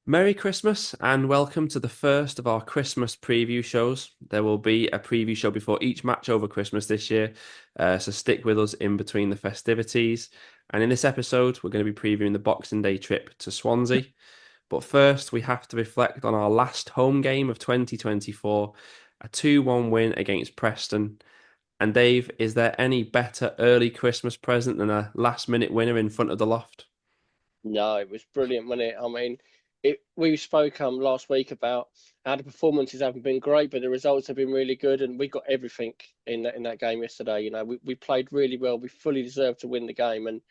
Merry Christmas and welcome to the first of our Christmas preview shows. There will be a preview show before each match over Christmas this year, so stick with us in between the festivities. And in this episode, we're going to be previewing the Boxing Day trip to Swansea. But first, we have to reflect on our last home game of 2024, a 2-1 win against Preston. And Dave, is there any better early Christmas present than a last-minute winner in front of the loft? No, it was brilliant, wasn't it? I mean, we spoke last week about how the performances haven't been great, but the results have been really good, and we got everything in that game yesterday. You know, we played really well. We fully deserved to win the game, and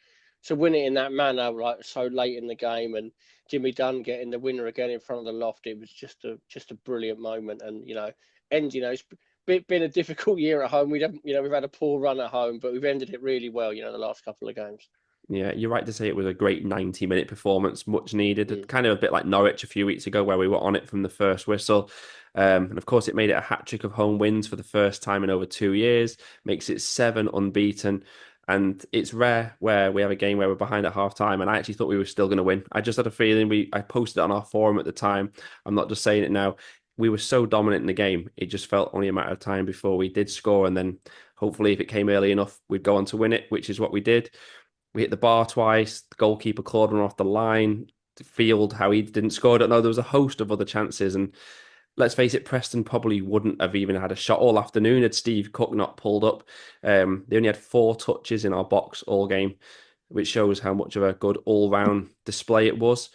to win it in that manner, like so late in the game, and Jimmy Dunne getting the winner again in front of the loft, it was just a brilliant moment. And it's been a difficult year at home. We've had a poor run at home, but we've ended it really well. The last couple of games. Yeah, you're right to say it was a great 90-minute performance, much needed. Kind of a bit like Norwich a few weeks ago, where we were on it from the first whistle. And of course, it made it a hat-trick of home wins for the first time in over 2 years, makes it 7 unbeaten. And it's rare where we have a game where we're behind at half-time, and I actually thought we were still going to win. I just had a feeling I posted it on our forum at the time. I'm not just saying it now. We were so dominant in the game, it just felt only a matter of time before we did score. And then hopefully, if it came early enough, we'd go on to win it, which is what we did. We hit the bar twice. The goalkeeper clawed one off the line. Field, how he didn't score, I don't know. There was a host of other chances. And let's face it, Preston probably wouldn't have even had a shot all afternoon had Steve Cook not pulled up. They only had 4 touches in our box all game, which shows how much of a good all-round display it was.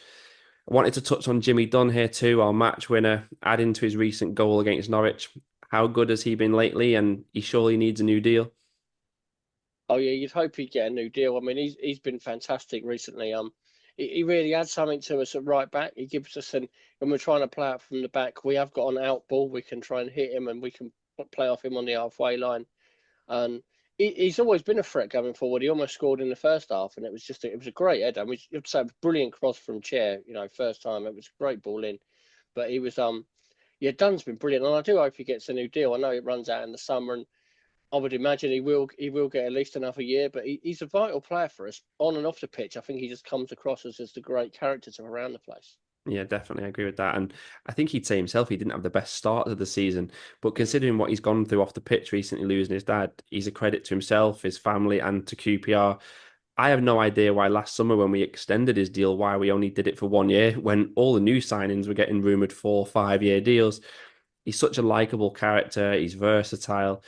I wanted to touch on Jimmy Dunne here too, our match winner, adding to his recent goal against Norwich. How good has he been lately? And he surely needs a new deal. Oh yeah, you'd hope he'd get a new deal. I mean, he's been fantastic recently. He really adds something to us at right back. He gives us when we're trying to play out from the back, we have got an out ball. We can try and hit him, and we can play off him on the halfway line. And he's always been a threat going forward. He almost scored in the first half, and it was a great header. I mean, you'd say it was a brilliant cross from Chair. First time it was a great ball in, but he was yeah, Dunn's been brilliant, and I do hope he gets a new deal. I know it runs out in the summer, and I would imagine he will get at least another year, but he's a vital player for us on and off the pitch. I think he just comes across as just a great character to around the place. Yeah, definitely. I agree with that. And I think he'd say himself he didn't have the best start of the season. But considering what he's gone through off the pitch recently, losing his dad, he's a credit to himself, his family, and to QPR. I have no idea why last summer when we extended his deal, why we only did it for 1 year when all the new signings were getting rumoured 4-5 year deals. He's such a likable character. He's versatile.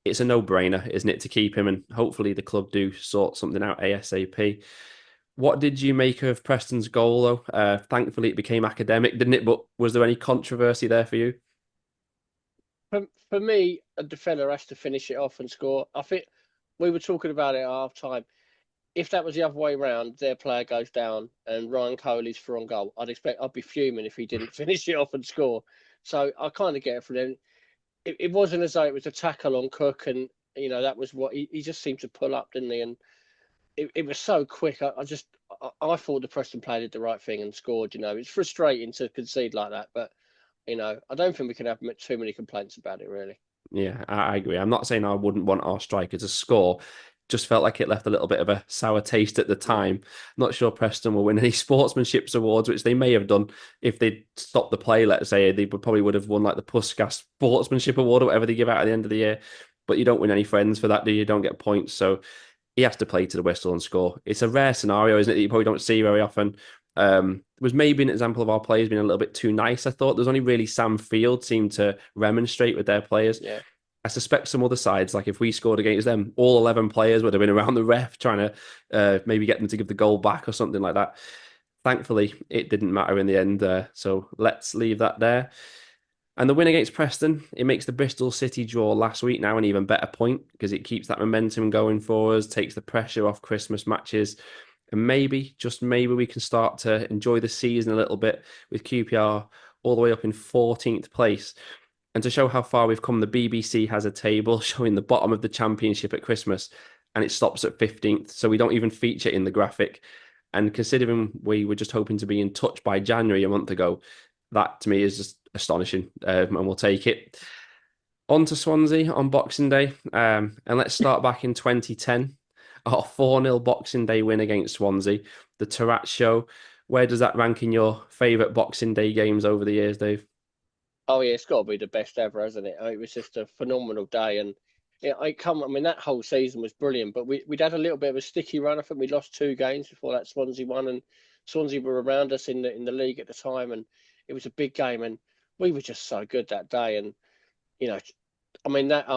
It's a no-brainer, isn't it, to keep him? And hopefully the club do sort something out ASAP. What did you make of Preston's goal, though? Thankfully, it became academic, didn't it? But was there any controversy there for you? For me, a defender has to finish it off and score. I think we were talking about it at half time. If that was the other way around, their player goes down and Ryan Coley's for on goal. I'd be fuming if he didn't finish it off and score. So I kind of get it from him. It wasn't as though it was a tackle on Cook, and that was what he just seemed to pull up, didn't he? And it was so quick. I thought the Preston player did the right thing and scored. It's frustrating to concede like that, but I don't think we can have too many complaints about it, really. Yeah, I agree. I'm not saying I wouldn't want our striker to score. Just felt like it left a little bit of a sour taste at the time. Not sure Preston will win any sportsmanship awards, which they may have done if they'd stopped the play, let's say. They probably would have won like the Puskas Sportsmanship Award or whatever they give out at the end of the year. But you don't win any friends for that, do you? You don't get points. So he has to play to the whistle and score. It's a rare scenario, isn't it, that you probably don't see very often. It was maybe an example of our players being a little bit too nice, I thought. There's only really Sam Field seemed to remonstrate with their players. Yeah. I suspect some other sides, like if we scored against them, all 11 players would have been around the ref trying to maybe get them to give the goal back or something like that. Thankfully, it didn't matter in the end. So let's leave that there. And the win against Preston, it makes the Bristol City draw last week now an even better point because it keeps that momentum going for us, takes the pressure off Christmas matches. And maybe, just maybe, we can start to enjoy the season a little bit with QPR all the way up in 14th place. And to show how far we've come, the BBC has a table showing the bottom of the championship at Christmas, and it stops at 15th. So we don't even feature in the graphic. And considering we were just hoping to be in touch by January a month ago, that to me is just astonishing, and we'll take it. On to Swansea on Boxing Day. And let's start back in 2010. Our 4-0 Boxing Day win against Swansea. The Tarat Show. Where does that rank in your favourite Boxing Day games over the years, Dave? Oh yeah, it's got to be the best ever, hasn't it? It was just a phenomenal day, and I mean, that whole season was brilliant. But we'd had a little bit of a sticky run. I think we lost 2 games before that Swansea won, and Swansea were around us in the league at the time, and it was a big game, and we were just so good that day. And you know, I mean that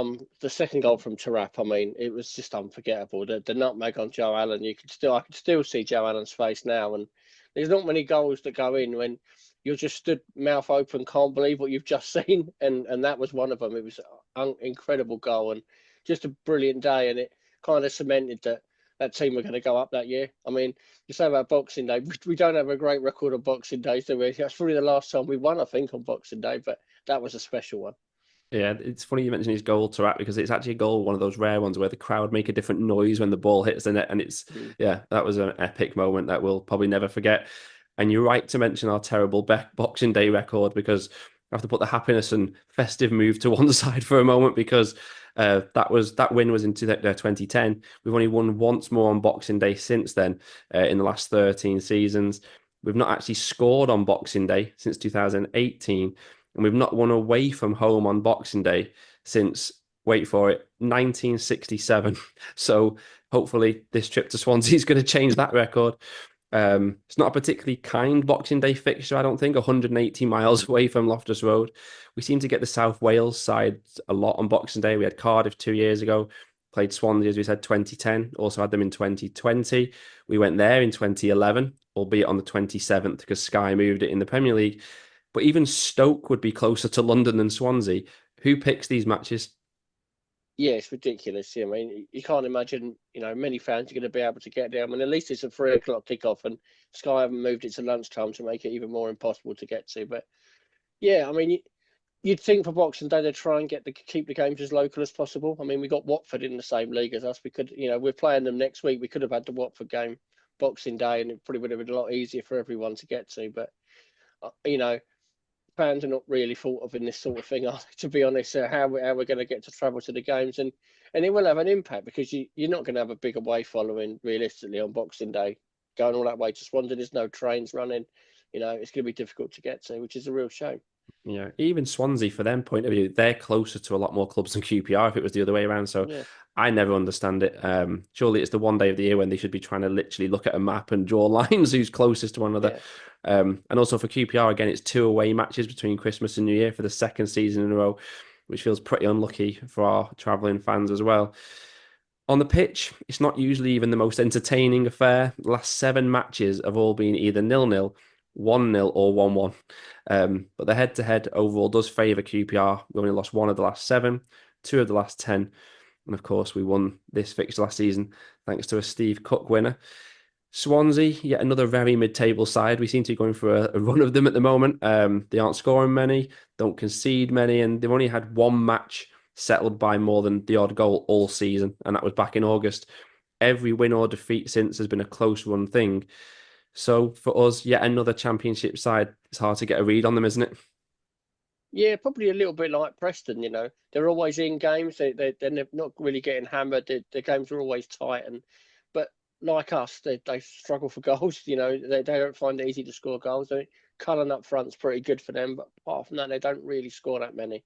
the second goal from Tarap, I mean, it was just unforgettable. The nutmeg on Joe Allen, I could still see Joe Allen's face now. And there's not many goals that go in when you're just stood mouth open, can't believe what you've just seen, and that was one of them. It was an incredible goal and just a brilliant day, and it kind of cemented that team were going to go up that year. I mean, you say about Boxing Day, we don't have a great record on Boxing Days, do we? That's probably the last time we won, I think, on Boxing Day, but that was a special one. Yeah, it's funny you mentioned his goal to Rat because it's actually a goal, one of those rare ones where the crowd make a different noise when the ball hits the net. And Mm. yeah, that was an epic moment that we'll probably never forget. And you're right to mention our terrible Boxing Day record because I have to put the happiness and festive move to one side for a moment because that win was in 2010. We've only won once more on Boxing Day since then in the last 13 seasons. We've not actually scored on Boxing Day since 2018 and we've not won away from home on Boxing Day since, wait for it, 1967. So hopefully this trip to Swansea is going to change that record. It's not a particularly kind Boxing Day fixture, I don't think, 180 miles away from Loftus Road. We seem to get the South Wales side a lot on Boxing Day. We had Cardiff 2 years ago, played Swansea, as we said, 2010, also had them in 2020. We went there in 2011, albeit on the 27th because Sky moved it in the Premier League. But even Stoke would be closer to London than Swansea. Who picks these matches? Yeah, it's ridiculous. I mean, you can't imagine, many fans are going to be able to get there. I mean, at least it's a 3 o'clock kickoff, and Sky haven't moved it to lunchtime to make it even more impossible to get to. But yeah, I mean, you'd think for Boxing Day they'd try and keep the games as local as possible. I mean, we got Watford in the same league as us. We could, we're playing them next week. We could have had the Watford game Boxing Day, and it probably would have been a lot easier for everyone to get to. But fans are not really thought of in this sort of thing, are they, to be honest. How we're going to get to travel to the games, and it will have an impact because you're not going to have a big away following realistically on Boxing Day. Going all that way to Swansea, there's no trains running. It's going to be difficult to get to, which is a real shame. Yeah, even Swansea, for them point of view, they're closer to a lot more clubs than QPR if it was the other way around. So Yeah, I never understand it. Surely it's the one day of the year when they should be trying to literally look at a map and draw lines who's closest to one another. yeah. And also for QPR, again, it's 2 away matches between Christmas and New Year for the second season in a row, which feels pretty unlucky for our travelling fans as well. On the pitch, it's not usually even the most entertaining affair. The last 7 matches have all been either 0-0, 1-0, or 1-1. But the head-to-head overall does favour QPR. We only lost one of the last 7, 2 of the last 10. And of course, we won this fixture last season thanks to a Steve Cook winner. Swansea, yet another very mid-table side. We seem to be going for a run of them at the moment. They aren't scoring many, don't concede many, and they've only had one match settled by more than the odd goal all season, and that was back in August. Every win or defeat since has been a close run thing. So for us, yet another championship side. It's hard to get a read on them, isn't it? Yeah, probably a little bit like Preston. They're always in games. They're not really getting hammered. The games are always tight, but like us, they struggle for goals. They don't find it easy to score goals. Cullen up front's pretty good for them, but apart from that, they don't really score that many.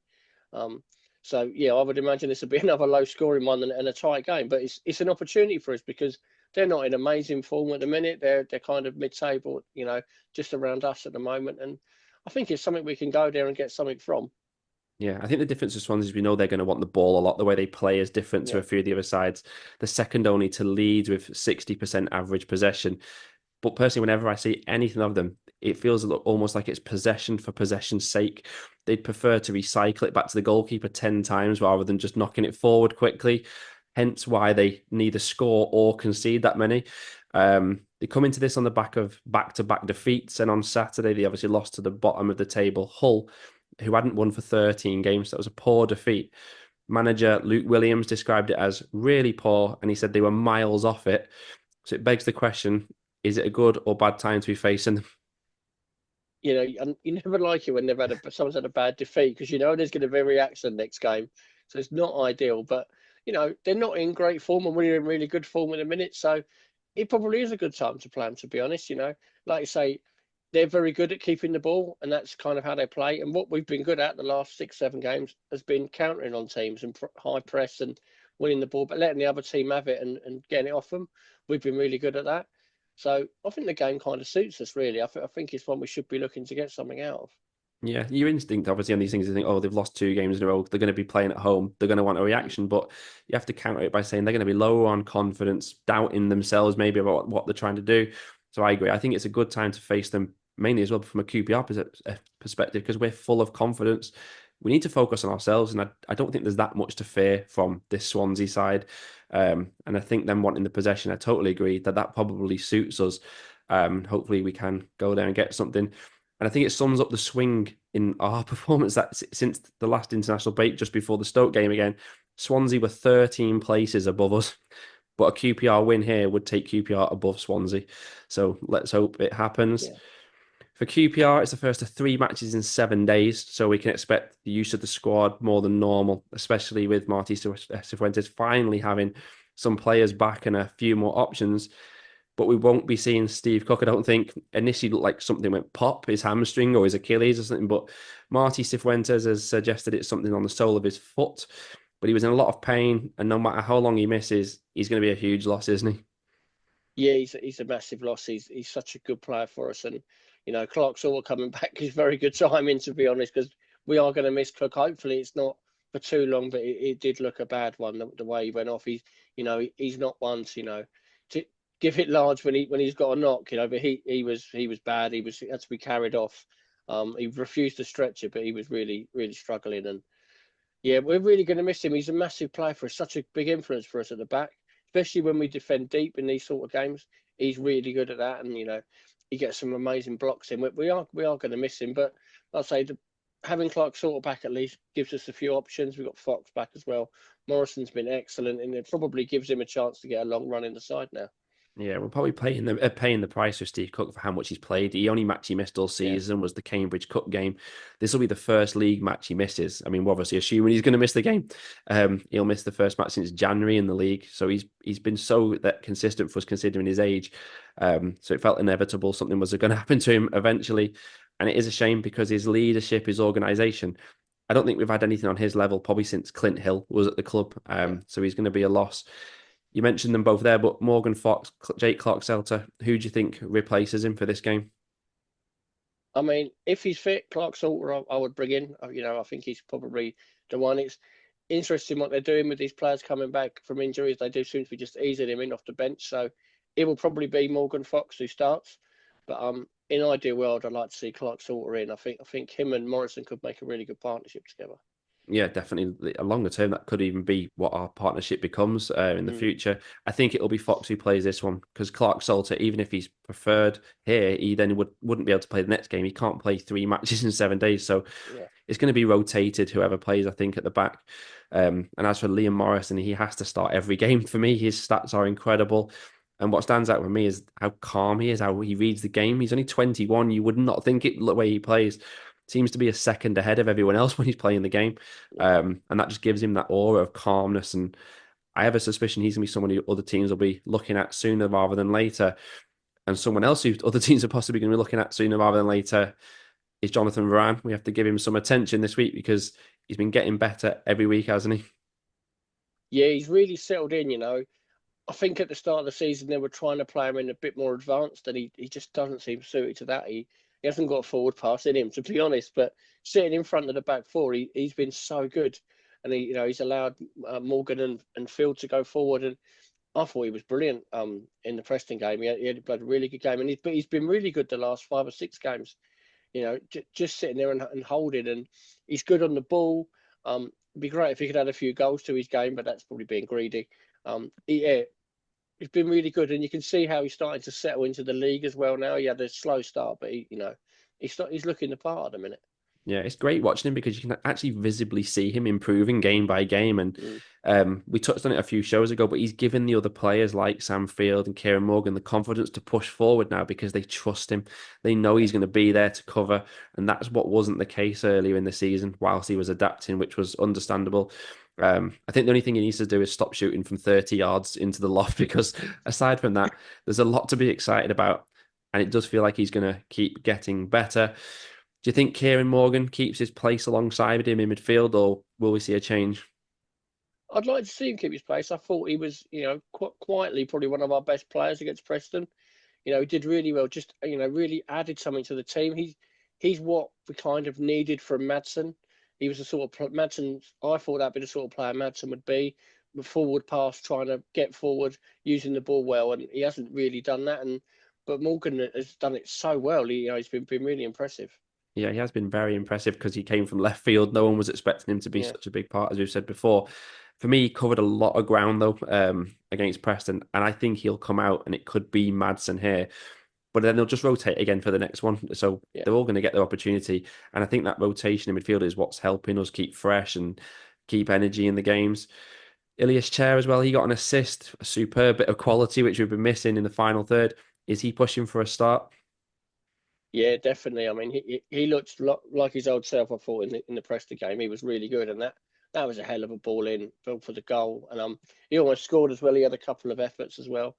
Um, so yeah, I would imagine this would be another low scoring one and a tight game. But it's an opportunity for us because they're not in amazing form at the minute. They're kind of mid table, just around us at the moment, and I think it's something we can go there and get something from. Yeah, I think the difference with Swansea is we know they're going to want the ball a lot. The way they play is different to Yeah. a few of the other sides. The second only to Leeds with 60% average possession. But personally, whenever I see anything of them, it feels almost like it's possession for possession's sake. They'd prefer to recycle it back to the goalkeeper 10 times rather than just knocking it forward quickly. Hence why they neither score or concede that many. They come into this on the back of back-to-back defeats, and on Saturday they obviously lost to the bottom of the table, Hull, who hadn't won for 13 games. So that was a poor defeat. Manager Luke Williams described it as really poor, and he said they were miles off it. So it begs the question, is it a good or bad time to be facing them? you know, and you never like it when someone's had a bad defeat, because you know there's going to be a reaction next game. So it's not ideal, but you know they're not in great form, and we're in really good form in a minute. So it probably is a good time to play 'em, to be honest. You know, like you say, they're very good at keeping the ball, and that's kind of how they play. And what we've been good at the last 6, 7 games has been countering on teams and high press and winning the ball, but letting the other team have it and getting it off them. We've been really good at that. So I think the game kind of suits us, really. I think it's one we should be looking to get something out of. Yeah, your instinct obviously on these things is think, oh, they've lost 2 games in a row. They're going to be playing at home. They're going to want a Mm. reaction, but you have to counter it by saying they're going to be lower on confidence, doubting themselves maybe about what they're trying to do. So I agree. I think it's a good time to face them mainly as well from a QPR perspective because we're full of confidence. We need to focus on ourselves, and I don't think there's that much to fear from this Swansea side. And I think them wanting the possession, I totally agree that probably suits us. Hopefully we can go there and get something. And I think it sums up the swing in our performance that since the last international break, just before the Stoke game again, Swansea were 13 places above us. But a QPR win here would take QPR above Swansea. So let's hope it happens. Yeah. For QPR, it's the first of 3 matches in 7 days. So we can expect the use of the squad more than normal, especially with Marty Cifuentes finally having some players back and a few more options, but we won't be seeing Steve Cook. I don't think initially looked like something went pop, his hamstring or his Achilles or something, but Marty Cifuentes has suggested it's something on the sole of his foot. But he was in a lot of pain, and no matter how long he misses, he's going to be a huge loss, isn't he? Yeah, he's a massive loss. He's such a good player for us, and you know Clark's all coming back is very good timing, to be honest, because we are going to miss Cook. Hopefully, it's not for too long, but it did look a bad one the way he went off. He's not one to to give it large when he's got a knock, but he was bad. He had to be carried off. He refused to stretch it, but he was really struggling, and yeah, we're really going to miss him. He's a massive player for us, such a big influence for us at the back, especially when we defend deep in these sort of games. He's really good at that, and he gets some amazing blocks in. We are going to miss him, but I'll say having Clark sort of back at least gives us a few options. We've got Fox back as well. Morrison's been excellent, and it probably gives him a chance to get a long run in the side now. Yeah, we're probably paying the price for Steve Cook for how much he's played. The only match he missed all Yeah, season was the Cambridge Cup game. This will be the first league match he misses. I mean, we're obviously assuming he's going to miss the game. He'll miss the first match since January in the league, so he's been so that consistent for us considering his age. So it felt inevitable something was going to happen to him eventually, and it is a shame because his leadership, his organisation. I don't think we've had anything on his level probably since Clint Hill was at the club. yeah. So he's going to be a loss. You mentioned them both there, but Morgan Fox, Jake Clark-Salter, who do you think replaces him for this game? I mean, if he's fit, Clark Salter, I would bring in. I think he's probably the one. It's interesting what they're doing with these players coming back from injuries. They do seem to be just easing him in off the bench. So it will probably be Morgan Fox who starts. But in an ideal world, I'd like to see Clark Salter in. I think him and Morrison could make a really good partnership together. Yeah, definitely. A longer term, that could even be what our partnership becomes in the Mm, future. I think it'll be Fox who plays this one because Clark-Salter, even if he's preferred here, he then wouldn't be able to play the next game. He can't play 3 matches in 7 days, so yeah. it's going to be rotated. Whoever plays, I think, at the back. And as for Liam Morrison, he has to start every game for me. His stats are incredible. And what stands out for me is how calm he is, how he reads the game. He's only 21. You would not think it the way he plays. Seems to be a second ahead of everyone else when he's playing the game. Yeah. And that just gives him that aura of calmness. And I have a suspicion he's going to be someone who other teams will be looking at sooner rather than later. And someone else who other teams are possibly going to be looking at sooner rather than later is Jonathan Varane. We have to give him some attention this week because he's been getting better every week, hasn't he? Yeah, he's really settled in. I think at the start of the season they were trying to play him in a bit more advanced, and he just doesn't seem suited to that. He hasn't got a forward pass in him, to be honest. But sitting in front of the back four, he's been so good, and he's allowed Morgan and Field to go forward. And I thought he was brilliant in the Preston game. He had played a really good game, and he's been really good the last 5 or 6 games. Just sitting there and holding, and he's good on the ball. It'd be great if he could add a few goals to his game, but that's probably being greedy. Yeah, he's been really good, and you can see how he's starting to settle into the league as well now. He had a slow start, but he's looking the part at the minute. Yeah, it's great watching him because you can actually visibly see him improving game by game. And Mm, we touched on it a few shows ago, but he's given the other players like Sam Field and Kieran Morgan the confidence to push forward now because they trust him. They know yeah. he's going to be there to cover. And that's what wasn't the case earlier in the season whilst he was adapting, which was understandable. I think the only thing he needs to do is stop shooting from 30 yards into the loft because aside from that, there's a lot to be excited about. And it does feel like he's going to keep getting better. Do you think Kieran Morgan keeps his place alongside him in midfield, or will we see a change? I'd like to see him keep his place. I thought he was, quietly probably one of our best players against Preston. He did really well. Just really added something to the team. He's what we kind of needed from Madsen. He was the sort of Madsen. I thought that'd be the sort of player Madsen would be. The forward pass, trying to get forward, using the ball well, and he hasn't really done that. But Morgan has done it so well. He's been really impressive. Yeah, he has been very impressive because he came from left field. No one was expecting him to be Yeah. such a big part, as we've said before. For me, he covered a lot of ground though against Preston, and I think he'll come out and it could be Madsen here. But then they'll just rotate again for the next one. So Yeah. they're all going to get their opportunity. And I think that rotation in midfield is what's helping us keep fresh and keep energy in the games. Ilias Chair as well, he got an assist, a superb bit of quality, which we've been missing in the final third. Is he pushing for a start? Yeah, definitely. I mean, he looked like his old self. I thought in the Preston game, he was really good, and that was a hell of a ball in for the goal. And he almost scored as well. He had a couple of efforts as well.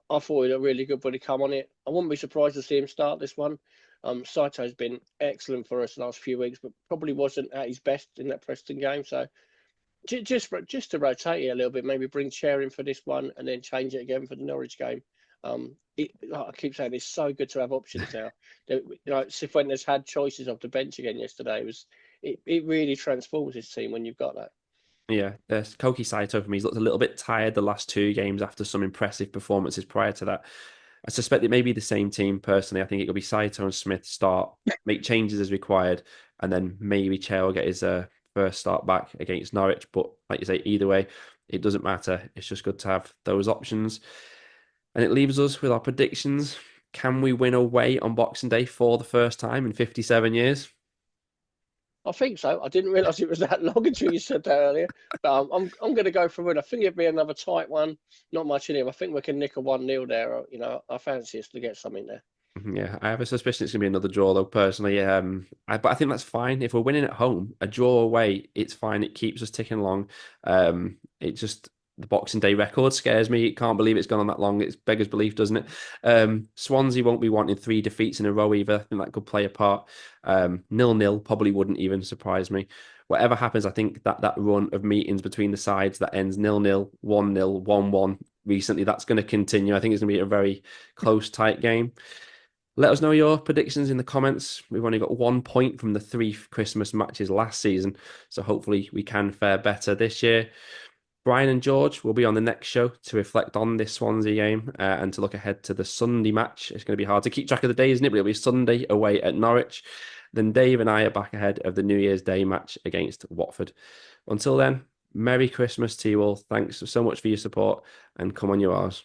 I thought he had a really good body come on it. I wouldn't be surprised to see him start this one. Saito's been excellent for us the last few weeks, but probably wasn't at his best in that Preston game. So just to rotate it a little bit, maybe bring Chair in for this one and then change it again for the Norwich game. Like I keep saying, it's so good to have options now. Cifuentes had choices off the bench again yesterday. It really transforms his team when you've got that. Yeah, Koki Saito for me, he's looked a little bit tired the last two games after some impressive performances prior to that. I suspect it may be the same team personally. I think it could be Saito and Smith start, make changes as required, and then maybe Chair will get his first start back against Norwich. But like you say, either way, it doesn't matter. It's just good to have those options. And it leaves us with our predictions. Can we win away on Boxing Day for the first time in 57 years? I think so. I didn't realise it was that long until you said that earlier. But I'm going to go for it. I think it'd be another tight one. Not much in it. I think we can nick a 1-0 there. I fancy us to get something there. Yeah, I have a suspicion it's going to be another draw, though, personally. But I think that's fine. If we're winning at home, a draw away, it's fine. It keeps us ticking along. It just, the Boxing Day record scares me. Can't believe it's gone on that long. It's beggars belief, doesn't it? Swansea won't be wanting 3 defeats in a row either. I think that could play a part. 0-0 probably wouldn't even surprise me. Whatever happens, I think that run of meetings between the sides that ends 0-0, 1-0, 1-1 recently, that's going to continue. I think it's going to be a very close, tight game. Let us know your predictions in the comments. We've only got 1 point from the 3 Christmas matches last season, so hopefully we can fare better this year. Brian and George will be on the next show to reflect on this Swansea game and to look ahead to the Sunday match. It's going to be hard to keep track of the days, isn't it? But it'll be Sunday away at Norwich. Then Dave and I are back ahead of the New Year's Day match against Watford. Until then, Merry Christmas to you all. Thanks so much for your support and come on, you ours.